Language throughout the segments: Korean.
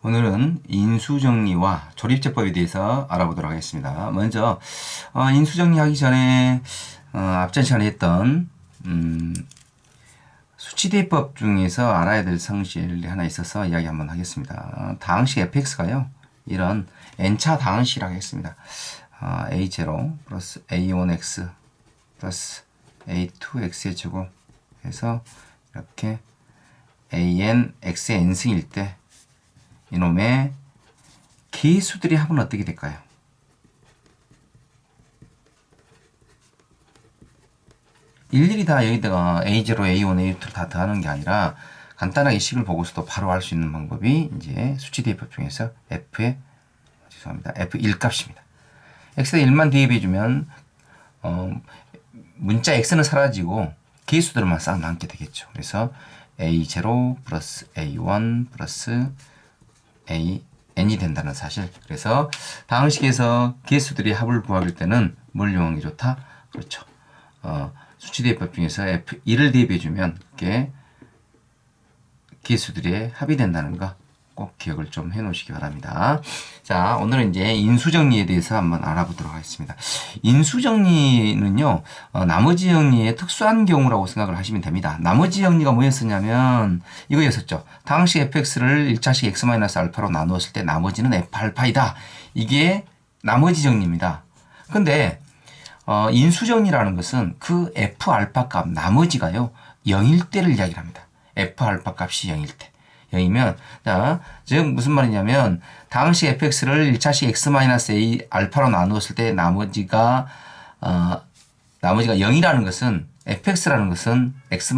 오늘은 인수정리와 조립제법에 대해서 알아보도록 하겠습니다. 먼저 인수정리하기 전에 앞전 시간에 했던 수치대입법 중에서 알아야 될 성질이 하나 있어서 이야기 한번 하겠습니다. 다항식 fx가요. 이런 n차 다항식이라고 했습니다. a0 플러스 a1x 플러스 a2x의 제곱 해서 이렇게 an x의 n승일 때 이놈의 계수들의 합은 어떻게 될까요? 일일이 다 여기다가 A0, A1, A2를 다 더하는 게 아니라 간단하게 식을 보고서도 바로 알 수 있는 방법이 이제 수치대입법 중에서 F의 F1 값입니다. X에 1만 대입해주면 문자 X는 사라지고 계수들만 싹 남게 되겠죠. 그래서 A0 플러스 A1 플러스 n이 된다는 사실. 그래서 다항식에서 계수들의 합을 구할 때는 뭘 이용하는 게 좋다? 그렇죠. 수치대입법 중에서 F1을 대입해주면 그게 계수들의 합이 된다는 거 꼭 기억을 좀 해놓으시기 바랍니다. 자, 오늘은 이제 인수정리에 대해서 한번 알아보도록 하겠습니다. 인수정리는요, 나머지 정리의 특수한 경우라고 생각을 하시면 됩니다. 나머지 정리가 뭐였었냐면 이거였었죠. 다항식 fx를 1차식 x-알파로 나누었을 때 나머지는 f알파이다. 이게 나머지 정리입니다. 근데 인수정리라는 것은 그 f알파 값 나머지가요 0일 때를 이야기를 합니다. f알파 값이 0일 때. 0이면, 자, 즉, 무슨 말이냐면, 다항식 fx를 1차식 x-a 알파로 나누었을 때 나머지가 0이라는 것은, fx라는 것은 x-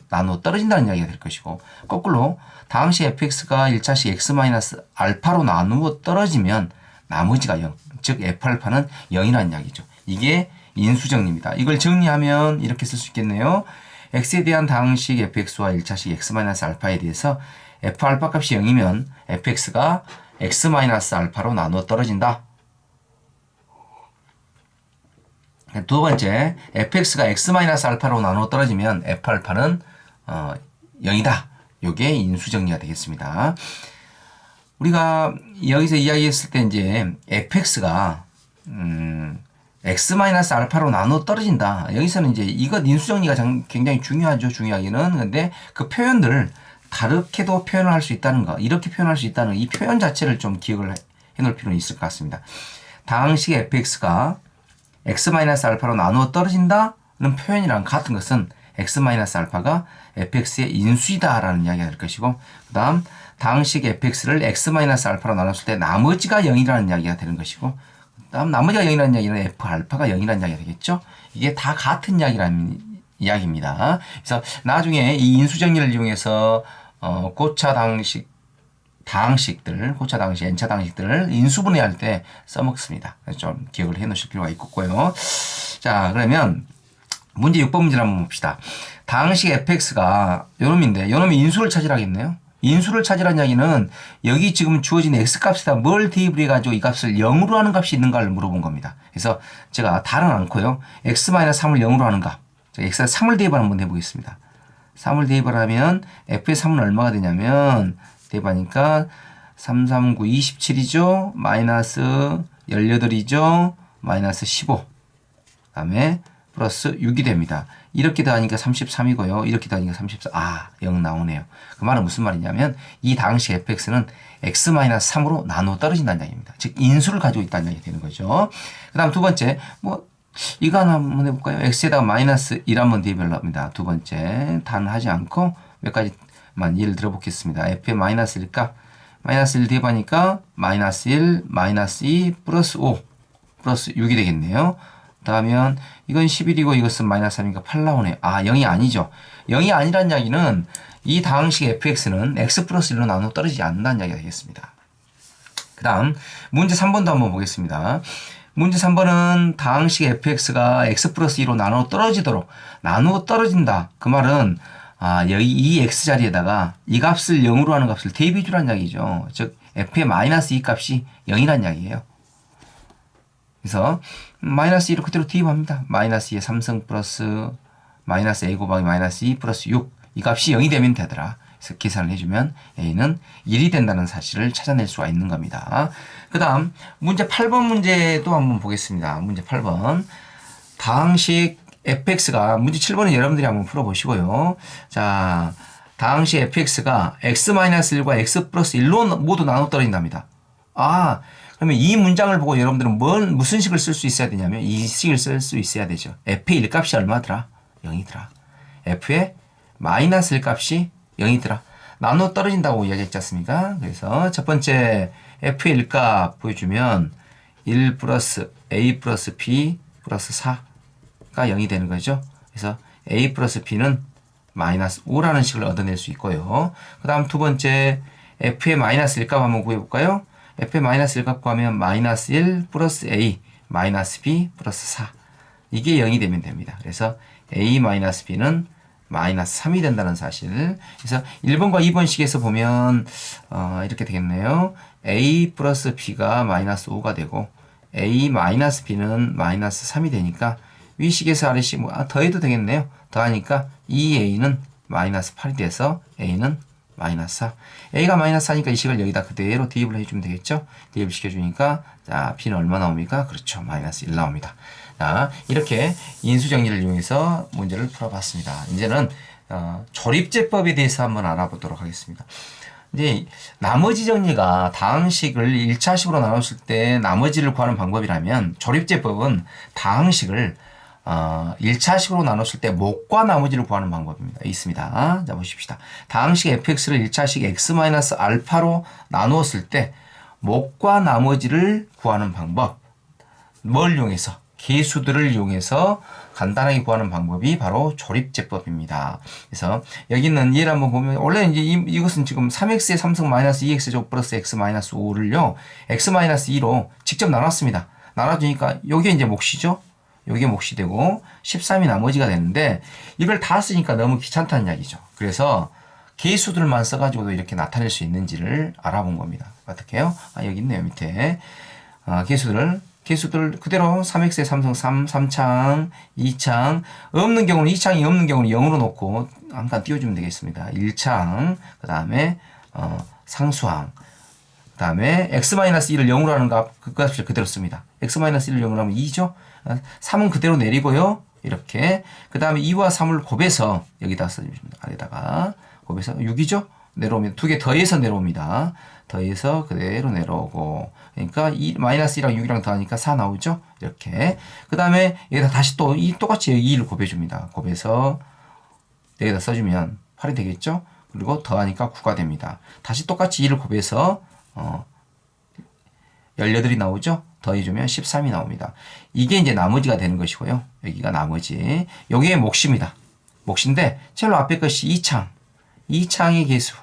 나누어 떨어진다는 이야기가 될 것이고, 거꾸로, 다항식 fx가 1차식 x-알파로 나누어 떨어지면 나머지가 0, 즉, f알파는 0이라는 이야기죠. 이게 인수정리입니다. 이걸 정리하면 이렇게 쓸 수 있겠네요. x에 대한 다항식 fx와 1차식 x-알파에 대해서 f알파 값이 0이면 fx가 x-알파로 나누어 떨어진다. 두 번째, fx가 x-알파로 나누어 떨어지면 f알파는 0이다. 요게 인수정리가 되겠습니다. 우리가 여기서 이야기했을 때 이제 fx가 x-알파로 나누어 떨어진다. 여기서는 이제 이것 인수정리가 굉장히 중요하죠. 중요하기는. 근데 그 표현들을 다르게도 표현을 할 수 있다는 거, 이렇게 표현할 수 있다는 이 표현 자체를 좀 기억을 해놓을 필요는 있을 것 같습니다. 다항식 fx가 x-알파로 나누어 떨어진다는 표현이랑 같은 것은 x-알파가 fx의 인수이다라는 이야기가 될 것이고, 그 다음 다항식 fx를 x-알파로 나눴을 때 나머지가 0이라는 이야기가 되는 것이고, 다음 나머지가 0이라는 이야기는 f알파가 0이라는 이야기가 되겠죠. 이게 다 같은 이야기라는 이야기입니다. 그래서 나중에 이 인수정리를 이용해서 고차 다항식들, 고차 다항식, n차 다항식들을 인수분해할 때 써먹습니다. 그래서 좀 기억을 해놓으실 필요가 있겠고요. 자, 그러면 문제 6번 문제를 한번 봅시다. 다항식 fx가 요놈인데 요놈이 인수를 찾으라겠네요. 인수를 찾으라는 이야기는 여기 지금 주어진 x값에다 뭘 대입을 해가지고 이 값을 0으로 하는 값이 있는가를 물어본 겁니다. 그래서 제가 다른 않고요. x-3을 0으로 하는 값. x에 3을 대입을 한번 해보겠습니다. 3을 대입을 하면 f의 3은 얼마가 되냐면 대입하니까 3, 3, 9, 27이죠. 마이너스 18이죠. 마이너스 15. 그 다음에 플러스 6이 됩니다. 이렇게 더하니까 33이고요. 이렇게 더하니까 34. 0 나오네요. 그 말은 무슨 말이냐면 이 다항식 fx는 x-3으로 나누어 떨어진다는 이야기입니다. 즉 인수를 가지고 있다는 이야기가 되는 거죠. 그 다음 두 번째 이거 하나 한번 해볼까요? x에다가 마이너스 1 한번 대입을 합니다. 두 번째 단 하지 않고 몇 가지만 예를 들어보겠습니다. f의 마이너스 1 값 마이너스 1 대입하니까 마이너스 1, 마이너스 2, 플러스 5, 플러스 6이 되겠네요. 다음엔 이건 11이고 이것은 마이너스 3이니까 8 나오네요. 0이 아니죠. 0이 아니란 이야기는 이 다항식 fx는 x 플러스 1로 나누어 떨어지지 않는다는 이야기가 되겠습니다. 그 다음 문제 3번도 한번 보겠습니다. 문제 3번은 다항식 fx가 x 플러스 2로 나누어 떨어진다. 그 말은 여기 이 x 자리에다가 이 값을 0으로 하는 값을 대입해 주라는 이야기죠. 즉 f의 마이너스 2 값이 0이라는 이야기예요. 그래서 마이너스 2를 그대로 대입합니다. 마이너스 2의 3승 플러스 마이너스 a 곱하기 마이너스 2 플러스 6. 이 값이 0이 되면 되더라. 그래서 계산을 해주면 a는 1이 된다는 사실을 찾아낼 수가 있는 겁니다. 그 다음 문제 8번 문제도 한번 보겠습니다. 문제 8번 다항식 fx가 문제 7번은 여러분들이 한번 풀어보시고요. 자, 다항식 fx가 x-1과 x 플러스 1로 모두 나눠 떨어진답니다. 아, 그러면 이 문장을 보고 여러분들은 무슨 식을 쓸 수 있어야 되냐면 이 식을 쓸 수 있어야 되죠. f의 1값이 얼마더라? 0이더라. f의 마이너스 1값이 0이더라. 나눠 떨어진다고 이야기했지 않습니까? 그래서 첫 번째 f의 1값 보여주면 1 플러스 a 플러스 b 플러스 4가 0이 되는 거죠. 그래서 a 플러스 b는 마이너스 5라는 식을 얻어낼 수 있고요. 그 다음 두 번째 f의 마이너스 1값 한번 구해볼까요? f의 마이너스 1값 구하면 마이너스 1 플러스 a 마이너스 b 플러스 4 이게 0이 되면 됩니다. 그래서 a 마이너스 b는 마이너스 3이 된다는 사실. 그래서 1번과 2번 식에서 보면 이렇게 되겠네요. a 플러스 b가 마이너스 5가 되고 a 마이너스 b는 마이너스 3이 되니까 위식에서 아래식 더해도 되겠네요. 더하니까 2a는 마이너스 8이 돼서 a는 마이너스 4. a가 마이너스 4니까 이 식을 여기다 그대로 대입을 해주면 되겠죠. 대입을 시켜주니까 자 b는 얼마 나옵니까? 그렇죠. 마이너스 1 나옵니다. 자, 이렇게 인수정리를 이용해서 문제를 풀어봤습니다. 이제는 조립제법에 대해서 한번 알아보도록 하겠습니다. 이제 나머지 정리가 다항식을 1차식으로 나눴을 때 나머지를 구하는 방법이라면 조립제법은 다항식을 1차식으로 나눴을 때 목과 나머지를 구하는 방법입니다. 있습니다. 자, 보십시다. 다항식 fx를 1차식 x-알파로 나누었을 때 목과 나머지를 구하는 방법. 뭘 이용해서? 계수들을 이용해서 간단하게 구하는 방법이 바로 조립제법입니다. 그래서 여기 있는 예를 한번 보면 원래 이제 이것은 지금 3x의 3승 마이너스 2x제곱 플러스 x 마이너스 5를요 x 마이너스 2로 직접 나눴습니다. 나눠주니까 여기에 이제 몫이죠. 여기에 몫이 되고 13이 나머지가 되는데 이걸 다 쓰니까 너무 귀찮다는 이야기죠. 그래서 계수들만 써가지고도 이렇게 나타낼 수 있는지를 알아본 겁니다. 어떻게 해요? 여기 있네요. 밑에 계수들 그대로 3x의 3승 3창, 2창 없는 경우는 2창이 없는 경우는 0으로 놓고 한 칸 띄워주면 되겠습니다. 1창 그 다음에 상수항 그 다음에 x-1을 0으로 하는 그 값을 그대로 씁니다. x-1을 0으로 하면 2죠. 3은 그대로 내리고요. 이렇게 그 다음에 2와 3을 곱해서 여기다 써줍니다. 아래다가 곱해서 6이죠. 내려오면 두 개 더해서 내려옵니다. 더해서 그대로 내려오고 그러니까 마이너스 2랑 6이랑 더하니까 4 나오죠. 이렇게 그 다음에 여기다 다시 또 똑같이 2를 곱해줍니다. 곱해서 여기다 써주면 8이 되겠죠. 그리고 더하니까 9가 됩니다. 다시 똑같이 2를 곱해서 18이 나오죠. 더해주면 13이 나옵니다. 이게 이제 나머지가 되는 것이고요. 여기가 나머지. 여기에 몫입니다. 몫인데 첼로 앞에 것이 2창의 계수.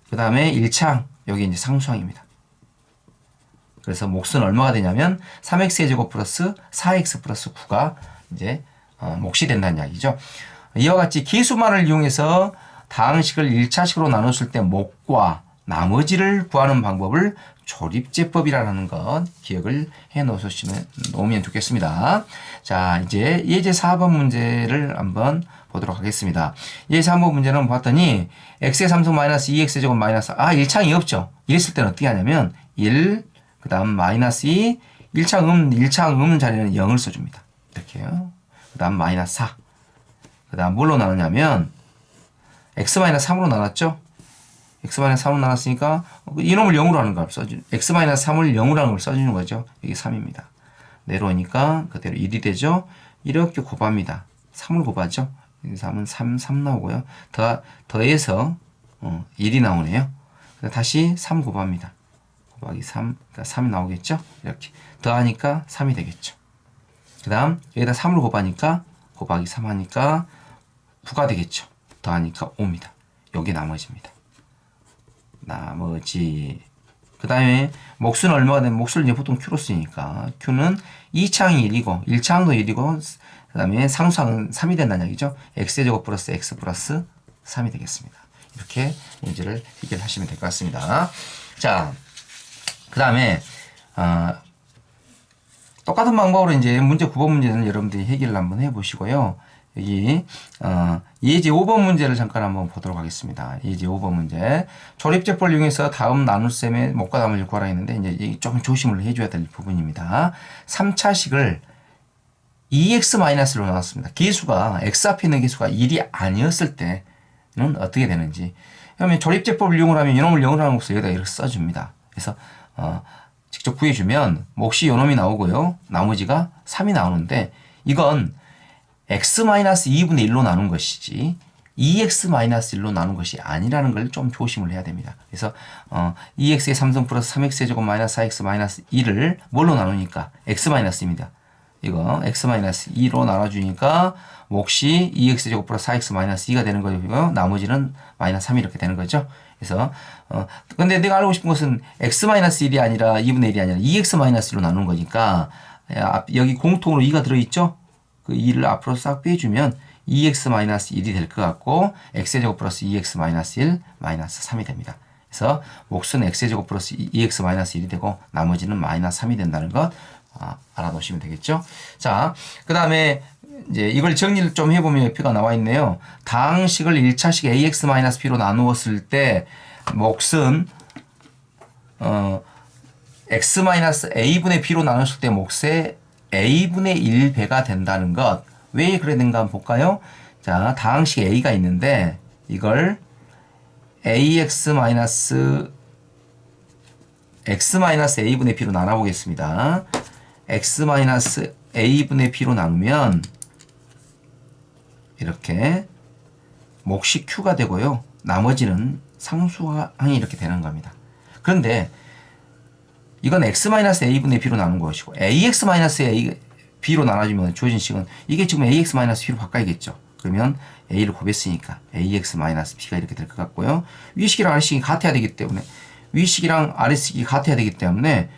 그 다음에 1창. 여기 이제 상수항입니다. 그래서 몫은 얼마가 되냐면 3x의 제곱 플러스 4x 플러스 9가 이제 몫이 된다는 이야기죠. 이와 같이 계수만을 이용해서 다항식을 1차식으로 나눴을 때 몫과 나머지를 구하는 방법을 조립제법이라는 것 기억을 해 놓으면 좋겠습니다. 자, 이제 예제 4번 문제를 한번 보도록 하겠습니다. 예제 4번 문제는 봤더니 x의 3승 마이너스 2x의 제곱 마이너스 1창이 없죠. 이랬을 때는 어떻게 하냐면 1, 그 다음 마이너스 2, 1창 없는 자리에는 0을 써줍니다. 이렇게요. 그 다음 마이너스 4. 그 다음 뭘로 나누냐면 x-3으로 나눴죠. x-3으로 나눴으니까 이놈을 0으로 하는 걸 써주는 x-3을 0으로 하는 걸 써주는 거죠. 이게 3입니다. 내려오니까 그대로 1이 되죠. 이렇게 곱합니다. 3을 곱하죠. 3은 3 나오고요. 더해서 1이 나오네요. 다시 3 곱합니다. 곱하기 3, 그러니까 3이 나오겠죠. 이렇게 더하니까 3이 되겠죠. 그 다음 여기다 3을 곱하니까 곱하기 3 하니까 9가 되겠죠. 더하니까 5입니다. 여기 나머지입니다. 나머지. 그 다음에 몫은 얼마가 되면 몫을 이제 보통 Q로 쓰니까 Q는 2창이 1이고 1창도 1이고 그 다음에 상수항은 3이 된다는 얘기죠. x제곱 플러스 x 플러스 3이 되겠습니다. 이렇게 문제를 해결하시면 될 것 같습니다. 자, 그 다음에 똑같은 방법으로 이제 문제 9번 문제는 여러분들이 해결을 한번 해보시고요. 여기 예제 5번 문제를 잠깐 한번 보도록 하겠습니다. 예제 5번 문제. 조립제법을 이용해서 다음 나눗셈의 목과 담을 구하라 했는데 이제 조금 조심을 해줘야 될 부분입니다. 3차식을 2x-1로 나눴습니다. 계수가 x 앞에 있는 계수가 1이 아니었을 때는 어떻게 되는지. 그러면 조립제법을 이용을 하면 요놈을 0으로 하는 것을 여기다 이렇게 써줍니다. 그래서 직접 구해주면 몫이 요놈이 나오고요. 나머지가 3이 나오는데 이건 x-2분의 1로 나눈 것이지 2x-1로 나눈 것이 아니라는 걸 좀 조심을 해야 됩니다. 그래서 2x의 3승 플러스 3x의 제곱 마이너스 4x 마이너스 2를 뭘로 나누니까 x-2입니다. 이거 x-2로 나눠주니까 몫이 2x 제곱 플러스 4x 마이너스 2가 되는 거고요. 나머지는 마이너스 3 이렇게 되는 거죠. 그래서 근데 내가 알고 싶은 것은 x-1이 아니라 2분의 1이 아니라 2x-1로 나누는 거니까 여기 공통으로 2가 들어있죠. 그 2를 앞으로 싹 빼주면 2x-1이 될 것 같고 x제곱 플러스 2x-1 마이너스 3이 됩니다. 그래서 몫은 x제곱 플러스 2x-1이 되고 나머지는 마이너스 3이 된다는 것 알아놓으시면 되겠죠. 자, 그 다음에 이제 이걸 정리를 좀 해보면 옆에가 나와 있네요. 다항식을 1차식 ax-b로 나누었을 때 몫은 x-a분의 b로 나눴을 때 몫의 a분의 1배가 된다는 것. 왜 그랬는가 한번 볼까요? 자, 다항식 a가 있는데 이걸 x-a분의 b로 나눠보겠습니다. x-a분의 b로 나누면 이렇게 몫이 q가 되고요. 나머지는 상수항이 이렇게 되는 겁니다. 그런데 이건 x-a분의 b로 나눈 것이고 ax-b로 나눠주면 주어진 식은 이게 지금 ax-b로 바꿔야겠죠. 그러면 a를 곱했으니까 ax-b가 이렇게 될 것 같고요. 위식이랑 아래식이 같아야 되기 때문에 위식이랑 아래식이 같아야 되기 때문에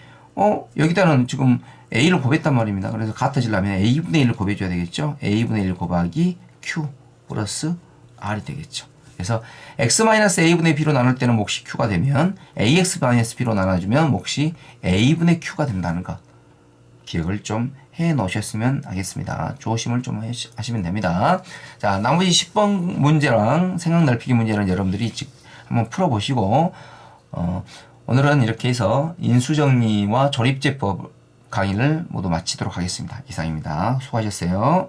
여기다는 지금 a를 곱했단 말입니다. 그래서 같아지려면 a분의 1을 곱해줘야 되겠죠. a분의 1 곱하기 q 플러스 r이 되겠죠. 그래서 x-a분의 b로 나눌 때는 몫이 q가 되면 ax-b로 나눠주면 몫이 a분의 q가 된다는 거 기억을 좀 해 놓으셨으면 하겠습니다. 조심을 좀 하시면 됩니다. 자, 나머지 10번 문제랑 생각 넓히기 문제는 여러분들이 한번 풀어보시고 오늘은 이렇게 해서 인수정리와 조립제법 강의를 모두 마치도록 하겠습니다. 이상입니다. 수고하셨어요.